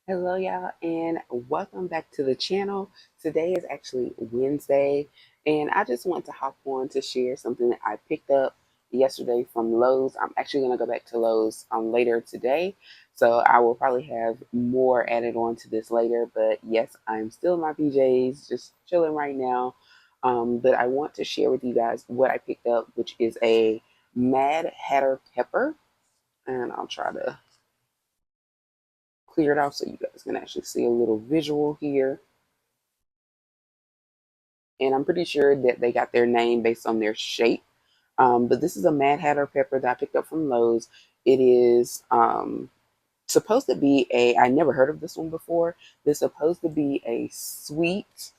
Hello, y'all, and welcome back to the channel. Today is actually Wednesday, and I just want to hop on to share something that I picked up yesterday from Lowe's. I'm actually going to go back to Lowe's later today, so I will probably have more added on to this later. But yes, I'm still in my PJs, just chilling right now. But I want to share with you guys what I picked up, which is a Mad Hatter pepper, and I'll try to clear it out so you guys can actually see a little visual here. And I'm pretty sure that they got their name based on their shape. But this is a Mad Hatter pepper that I picked up from Lowe's. It is supposed to be I never heard of this one before. This is supposed to be a sweet,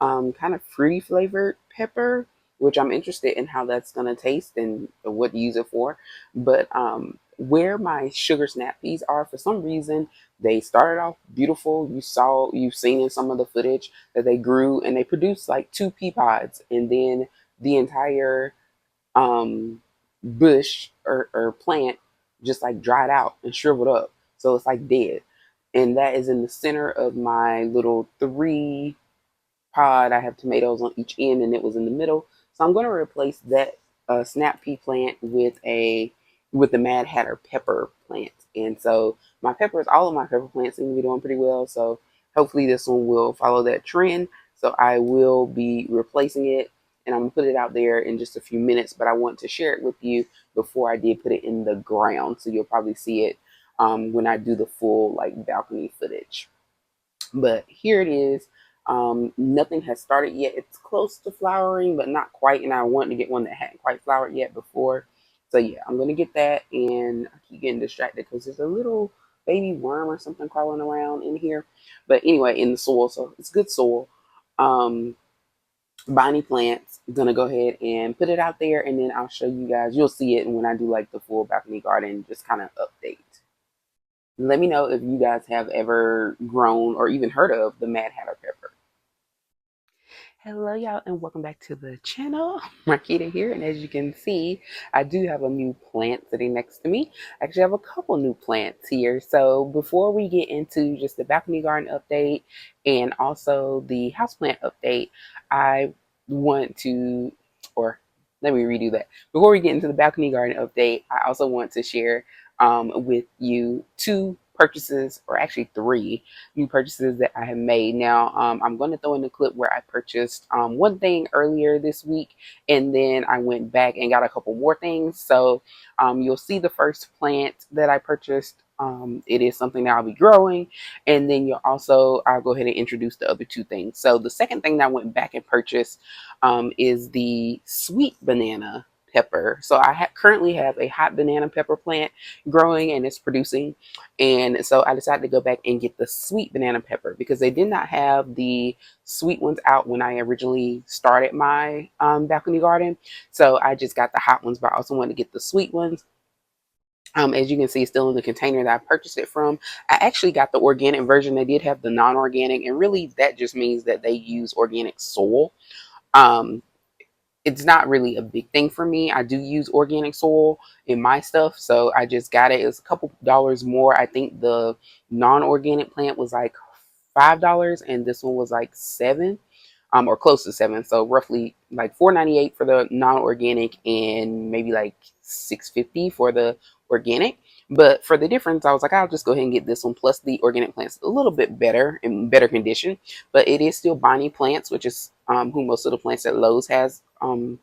kind of fruity flavored pepper, which I'm interested in how that's going to taste and what to use it for. But where my sugar snap peas are, for some reason, they started off beautiful. You've seen in some of the footage that they grew and they produced like two pea pods, and then the entire um, bush or plant just like dried out and shriveled up. So it's like dead. And that is in the center of my little three pod. I have tomatoes on each end and it was in the middle. So I'm going to replace that snap pea plant with the Mad Hatter pepper plant. And so all of my pepper plants seem to be doing pretty well. So hopefully this one will follow that trend. So I will be replacing it and I'm gonna put it out there in just a few minutes, but I want to share it with you before I did put it in the ground. So you'll probably see it when I do the full like balcony footage. But here it is. Nothing has started yet. It's close to flowering, but not quite. And I wanted to get one that hadn't quite flowered yet before. So yeah, I'm gonna get that. And I keep getting distracted because there's a little baby worm or something crawling around in here. But anyway, in the soil, so it's good soil. Um, Bonnie plants. I'm gonna go ahead and put it out there, and then I'll show you guys. You'll see it when I do like the full balcony garden, just kind of update. Let me know if you guys have ever grown or even heard of the Mad Hatter pepper. Hello, y'all, and welcome back to the channel. Marquita here, and as you can see, I do have a new plant sitting next to me. I actually have a couple new plants here. So before we get into just the balcony garden update and also the houseplant update, I want to, or let me redo that. Before we get into the balcony garden update, I also want to share with you two purchases, or actually three new purchases that I have made. Now, I'm going to throw in the clip where I purchased one thing earlier this week, and then I went back and got a couple more things. So you'll see the first plant that I purchased. It is something that I'll be growing, and then I'll go ahead and introduce the other two things. So the second thing that I went back and purchased is the sweet banana pepper. So currently have a hot banana pepper plant growing and it's producing. And so I decided to go back and get the sweet banana pepper because they did not have the sweet ones out when I originally started my balcony garden. So I just got the hot ones, but I also wanted to get the sweet ones. As you can see, it's still in the container that I purchased it from. I actually got the organic version. They did have the non-organic, and really that just means that they use organic soil. Um, it's not really a big thing for me. I do use organic soil in my stuff, so I just got it. It was a couple dollars more. I think the non-organic plant was like $5, and this one was like $7, or close to $7. So roughly like $4.98 for the non-organic, and maybe like $6.50 for the organic. But for the difference, I was like, I'll just go ahead and get this one. Plus, the organic plant's a little bit better in better condition, but it is still Bonnie plants, which is who most of the plants that Lowe's has come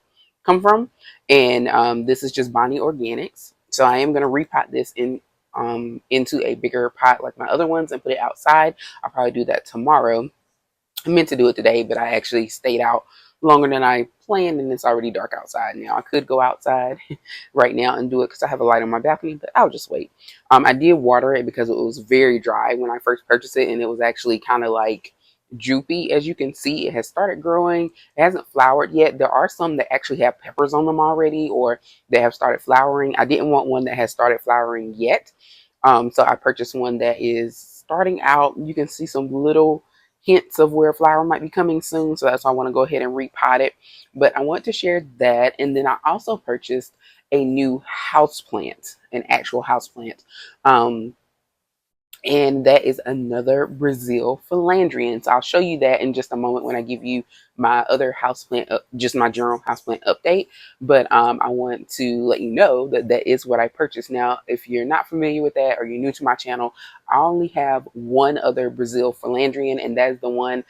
from. And this is just Bonnie Organics. So I am going to repot this into a bigger pot like my other ones and put it outside. I'll probably do that tomorrow. I meant to do it today, but I actually stayed out longer than I planned, and it's already dark outside now. I could go outside right now and do it because I have a light on my balcony, but I'll just wait. I did water it because it was very dry when I first purchased it, and it was actually kind of like droopy. As you can see, it has started growing. It hasn't flowered yet. There are some that actually have peppers on them already, or they have started flowering. I didn't want one that has started flowering yet, so I purchased one that is starting out. You can see some little hints of where flower might be coming soon, so that's why I want to go ahead and repot it. But I want to share that, and then I also purchased a new house plant, an actual house plant. and that is another Brazil philandrian. So I'll show you that in just a moment when I give you my other houseplant, just my general houseplant update. But I want to let you know that that is what I purchased. Now, if you're not familiar with that or you're new to my channel, I only have one other Brazil philandrian, and that is the one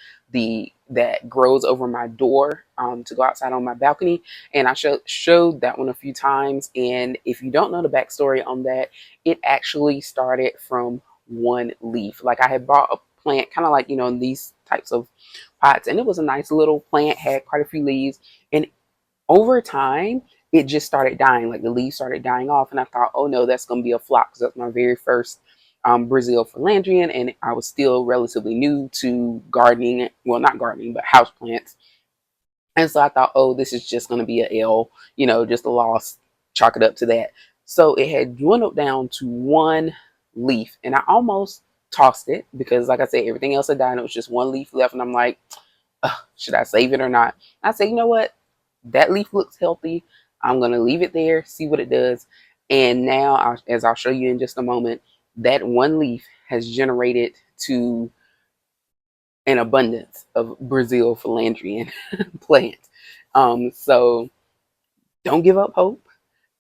that grows over my door to go outside on my balcony. And I showed that one a few times. And if you don't know the backstory on that, it actually started from one leaf. Like I had bought a plant, kind of like, in these types of pots, and it was a nice little plant, had quite a few leaves. And over time, it just started dying. Like the leaves started dying off. And I thought, oh no, that's going to be a flop, because that's my very first Brazil philandrian. And I was still relatively new to gardening. Well, not gardening, but house plants. And so I thought, oh, this is just going to be a L, just a loss, chalk it up to that. So it had dwindled down to one leaf, and I almost tossed it because, like I said, everything else had died. And it was just one leaf left. And I'm like, should I save it or not? I said, you know what? That leaf looks healthy. I'm going to leave it there, see what it does. And now, as I'll show you in just a moment, that one leaf has generated to an abundance of Brazil philandrian plants. So don't give up hope.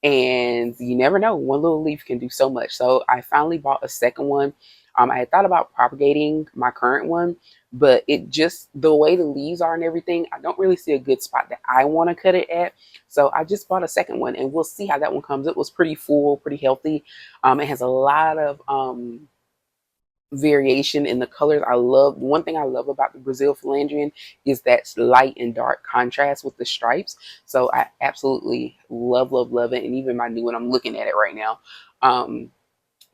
And you never know, one little leaf can do so much. So I finally bought a second one. I had thought about propagating my current one, but it just, the way the leaves are and everything, I don't really see a good spot that I want to cut it at. So I just bought a second one, and we'll see how that one comes. It was pretty full, pretty healthy. It has a lot of variation in the colors. One thing I love about the Brazil philandrian is that light and dark contrast with the stripes. So I absolutely love it. And even my new one, I'm looking at it right now.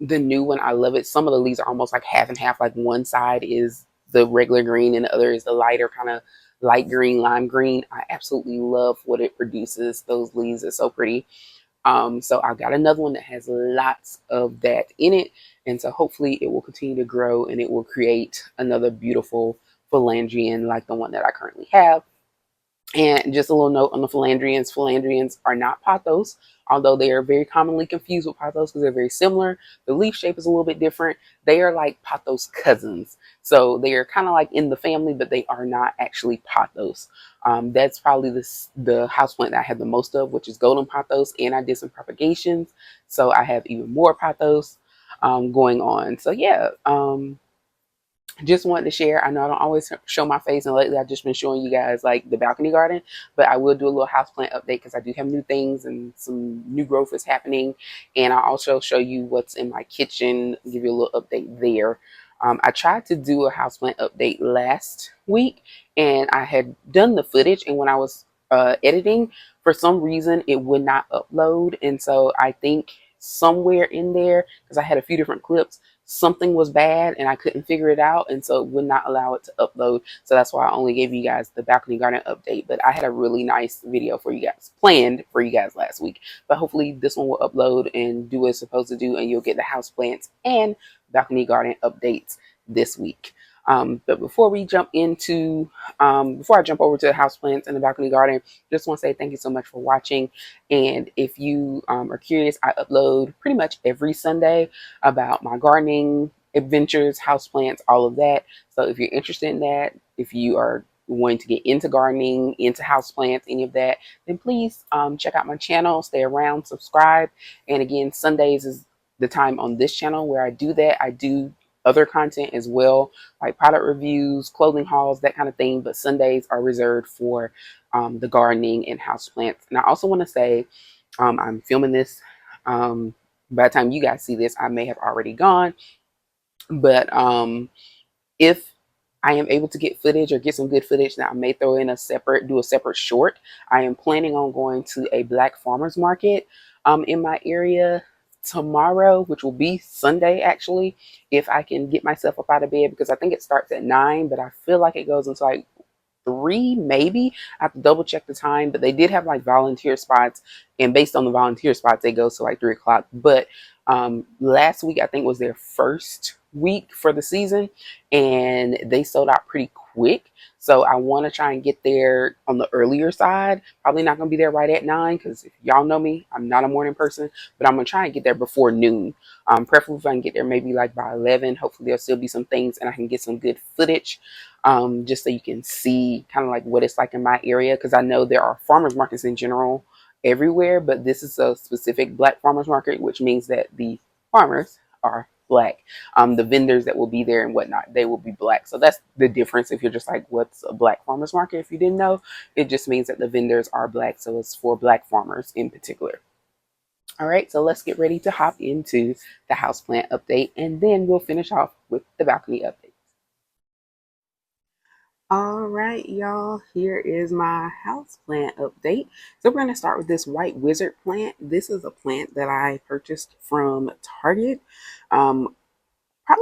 The new one, I love it. Some of the leaves are almost like half and half. Like one side is the regular green and the other is the lighter kind of light green, lime green. I absolutely love what it produces. Those leaves are so pretty. So I've got another one that has lots of that in it. And so hopefully it will continue to grow and it will create another beautiful philandrian like the one that I currently have. And just a little note on the philandrians. Philandrians are not pothos, although they are very commonly confused with pothos because they're very similar. The leaf shape is a little bit different. They are like pothos cousins. So they are kind of like in the family, but they are not actually pothos. That's probably the houseplant that I have the most of, which is golden pothos. And I did some propagations. So I have even more pothos going on. So yeah. Just wanted to share. I know I don't always show my face, and lately I've just been showing you guys like the balcony garden, but I will do a little houseplant update because I do have new things and some new growth is happening. And I'll also show you what's in my kitchen, give you a little update there. I tried to do a houseplant update last week, and I had done the footage, and when I was editing, for some reason it would not upload. And so I think somewhere in there, because I had a few different clips, something was bad and I couldn't figure it out, and so it would not allow it to upload. So that's why I only gave you guys the balcony garden update. But I had a really nice video for you guys planned for you guys last week, but hopefully this one will upload and do what it's supposed to do, and you'll get the house plants and balcony garden updates this week. But before I jump over to the house plants and the balcony garden, just want to say thank you so much for watching. And if you are curious, I upload pretty much every Sunday about my gardening adventures, house plants, all of that. So if you're interested in that, if you are wanting to get into gardening, into house plants, any of that, then please check out my channel, stay around, subscribe. And again, Sundays is the time on this channel where I do that. I do other content as well, like product reviews, clothing hauls, that kind of thing. But Sundays are reserved for the gardening and house plants. And I also want to say, I'm filming this. By the time you guys see this, I may have already gone. But if I am able to get footage or get some good footage, that I may throw in do a separate short. I am planning on going to a black farmers market in my area tomorrow, which will be Sunday actually, if I can get myself up out of bed, because I think it starts at 9, but I feel like it goes until like 3 maybe. I have to double check the time, but they did have like volunteer spots, and based on the volunteer spots they go to like 3 o'clock. But last week I think was their first week for the season, and they sold out pretty quick. So I want to try and get there on the earlier side. Probably not going to be there right at 9 because if y'all know me, I'm not a morning person, but I'm going to try and get there before noon. Preferably if I can get there maybe like by 11. Hopefully there'll still be some things and I can get some good footage, just so you can see kind of like what it's like in my area, because I know there are farmers markets in general everywhere, but this is a specific black farmers market, which means that the farmers are black. The vendors that will be there and whatnot, they will be black. So that's the difference. If you're just like, what's a black farmers market? If you didn't know, it just means that the vendors are black. So it's for black farmers in particular. All right, so let's get ready to hop into the houseplant update and then we'll finish off with the balcony update. All right, y'all, here is my house plant update. So we're going to start with this white wizard plant. This is a plant that I purchased from Target, probably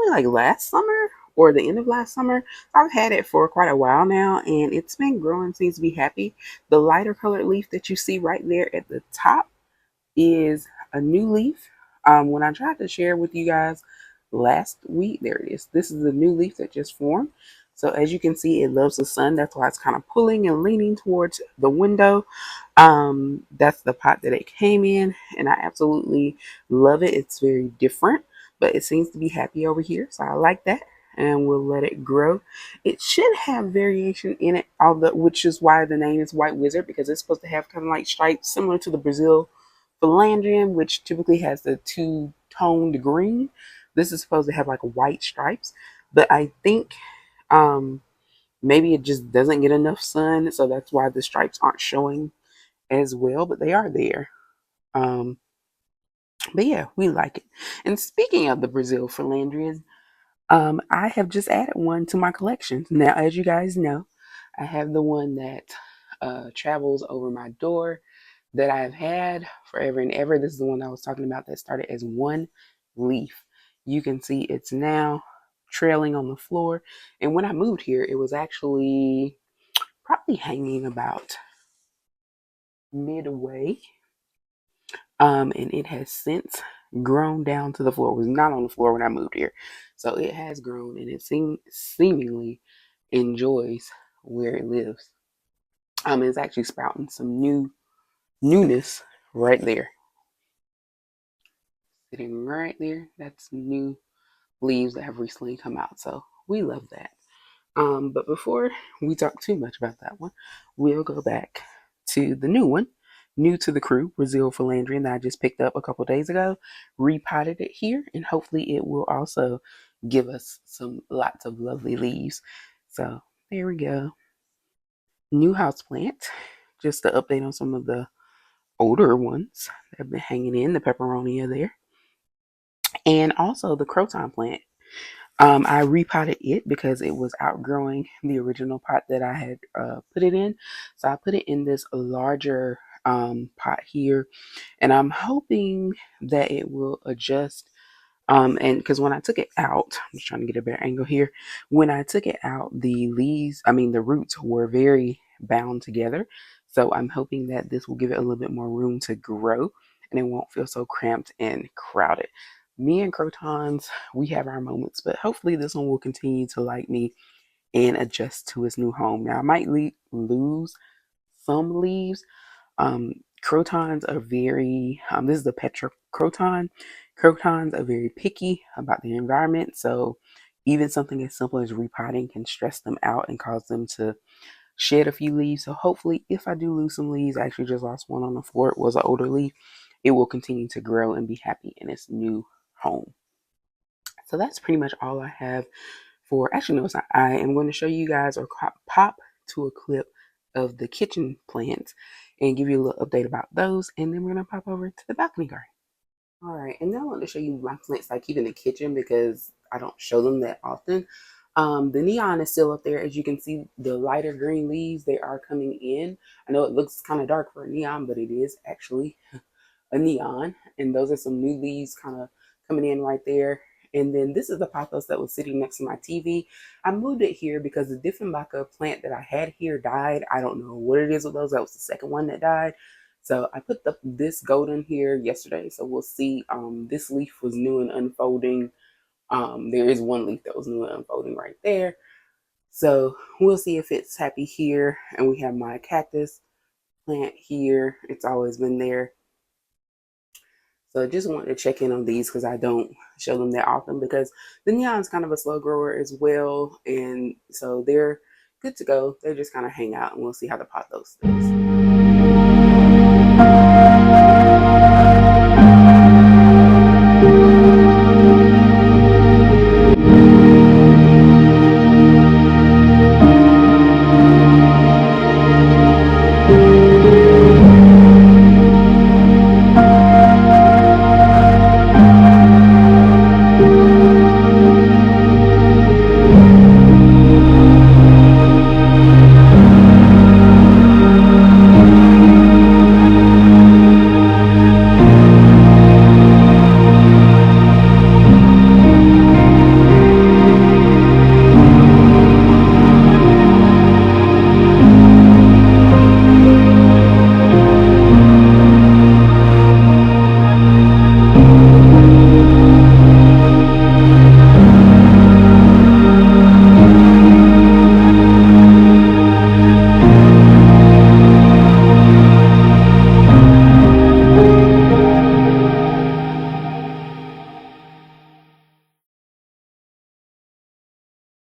like last summer or the end of last summer. I've had it for quite a while now and it's been growing, seems to be happy. The lighter colored leaf that you see right there at the top is a new leaf. When I tried to share with you guys last week, there it is. This is a new leaf that just formed. So as you can see, it loves the sun. That's why it's kind of pulling and leaning towards the window. That's the pot that it came in, and I absolutely love it. It's very different, but it seems to be happy over here. So I like that. And we'll let it grow. It should have variation in it, although, which is why the name is White Wizard, because it's supposed to have kind of like stripes similar to the Brazil Philandrian, which typically has the two-toned green. This is supposed to have like white stripes, but I think um, maybe it just doesn't get enough sun, so that's why the stripes aren't showing as well, but they are there. Um, but yeah, we like it. And speaking of the Brazil Philandrian, I have just added one to my collection. Now, as you guys know, I have the one that travels over my door that I've had forever and ever. This is the one I was talking about that started as one leaf. You can see it's now trailing on the floor. And when I moved here, it was actually probably hanging about midway. And it has since grown down to the floor. It was not on the floor when I moved here. So it has grown and it seemingly enjoys where it lives. It's actually sprouting some newness right there. Sitting right there. That's new leaves that have recently come out. So we love that. But before we talk too much about that one, we'll go back to the new one, new to the crew, Brazil Philandrian, that I just picked up a couple days ago. Repotted it here, and hopefully it will also give us some lots of lovely leaves. So there we go. New house plant. Just to update on some of the older ones that have been hanging in the peperonia there. And also the croton plant. I repotted it because it was outgrowing the original pot that I had put it in. So I put it in this larger pot here, and I'm hoping that it will adjust. And because when I took it out, I'm just trying to get a better angle here. When I took it out, the roots were very bound together. So I'm hoping that this will give it a little bit more room to grow and it won't feel so cramped and crowded. Me and crotons, we have our moments, but hopefully this one will continue to like me and adjust to its new home. Now I might lose some leaves. Crotons are very, this is the Petra croton. Crotons are very picky about the environment. So even something as simple as repotting can stress them out and cause them to shed a few leaves. So hopefully if I do lose some leaves, I actually just lost one on the floor. It was an older leaf. It will continue to grow and be happy in its new home. So that's pretty much all I have for, actually no, it's not. I am going to show you guys or pop to a clip of the kitchen plants and give you a little update about those. And then we're going to pop over to the balcony garden. All right. And now I want to show you my plants I keep in the kitchen because I don't show them that often. The neon is still up there. As you can see, the lighter green leaves, they are coming in. I know it looks kind of dark for a neon, but it is actually a neon. And those are some new leaves kind of coming in right there. And then this is the pothos that was sitting next to my TV. I moved it here because the Dieffenbach plant that I had here died. I don't know what it is with those. That was the second one that died. So I put this golden here yesterday. So we'll see. This leaf was new and unfolding. There is one leaf that was new and unfolding right there. So we'll see if it's happy here. And we have my cactus plant here. It's always been there. So I just wanted to check in on these because I don't show them that often, because the neon's kind of a slow grower as well. And so they're good to go. They just kind of hang out, and we'll see how the pot goes.